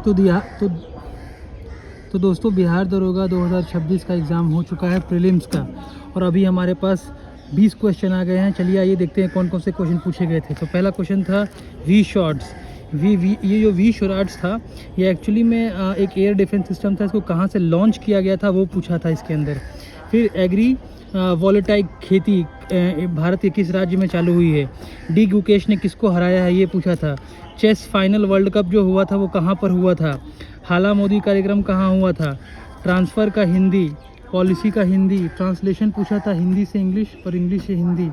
तो दिया तो दोस्तों बिहार दरोगा 2026 का एग्ज़ाम हो चुका है प्रीलिम्स का, और अभी हमारे पास 20 क्वेश्चन आ गए हैं। चलिए आइए देखते हैं कौन कौन से क्वेश्चन पूछे गए थे। तो पहला क्वेश्चन था वी शॉट्स। ये जो वी शॉट्स था ये एक्चुअली में एक एयर डिफेंस सिस्टम था, इसको कहाँ से लॉन्च किया गया था वो पूछा था इसके अंदर। फिर एग्री वॉलेटाइक खेती भारत के किस राज्य में चालू हुई है। डी गुकेश ने किसको हराया है ये पूछा था। चेस फाइनल वर्ल्ड कप जो हुआ था वो कहाँ पर हुआ था। हाला मोदी कार्यक्रम कहाँ हुआ था। ट्रांसफ़र का हिंदी, पॉलिसी का हिंदी, ट्रांसलेशन पूछा था हिंदी से इंग्लिश और इंग्लिश से हिंदी।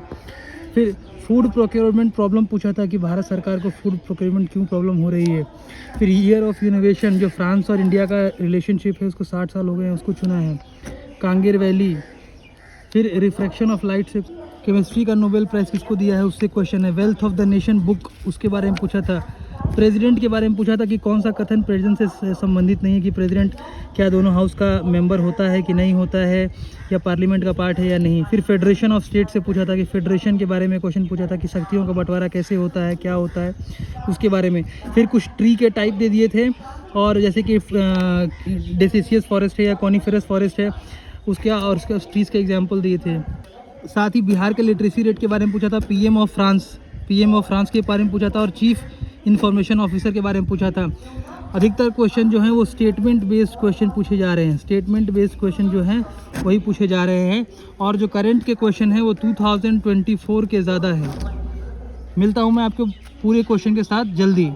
फिर फूड प्रोक्योरमेंट प्रॉब्लम पूछा था कि भारत सरकार को फूड प्रोक्योरमेंट क्यों प्रॉब्लम हो रही है। फिर ईयर ऑफ इनोवेशन, जो फ्रांस और इंडिया का रिलेशनशिप है उसको 60 साल हो गए हैं, उसको चुना है। कांगेर वैली। फिर रिफ्रैक्शन ऑफ लाइट से केमिस्ट्री का नोबेल प्राइज़ किसको दिया है उससे क्वेश्चन है। Wealth of the nation book, उसके बारे में पूछा था। प्रेसिडेंट के बारे में पूछा था कि कौन सा कथन प्रेसिडेंट से संबंधित नहीं है, कि प्रेसिडेंट क्या दोनों हाउस का मेंबर होता है कि नहीं होता है, या पार्लियामेंट का पार्ट है या नहीं। फिर फेडरेशन ऑफ स्टेट से पूछा था कि फेडरेशन के बारे में क्वेश्चन पूछा था कि शक्तियों का बंटवारा कैसे होता है, क्या होता है, उसके बारे में। फिर कुछ ट्री के टाइप दे दिए थे, और जैसे कि डेसिशियस फॉरेस्ट है या कॉनिफेरस फॉरेस्ट है उसके, और उसके ट्रीज़ के एग्जाम्पल दिए थे। साथ ही बिहार के लिटरेसी रेट के बारे में पूछा था। पीएम ऑफ फ्रांस के बारे में पूछा था, और चीफ इंफॉर्मेशन ऑफिसर के बारे में पूछा था। अधिकतर क्वेश्चन जो हैं वो स्टेटमेंट बेस्ड क्वेश्चन पूछे जा रहे हैं, स्टेटमेंट बेस्ड क्वेश्चन जो हैं वही पूछे जा रहे हैं, और जो करंट के क्वेश्चन हैं वो 2024 के ज़्यादा है। मिलता हूँ मैं आपको पूरे क्वेश्चन के साथ जल्दी।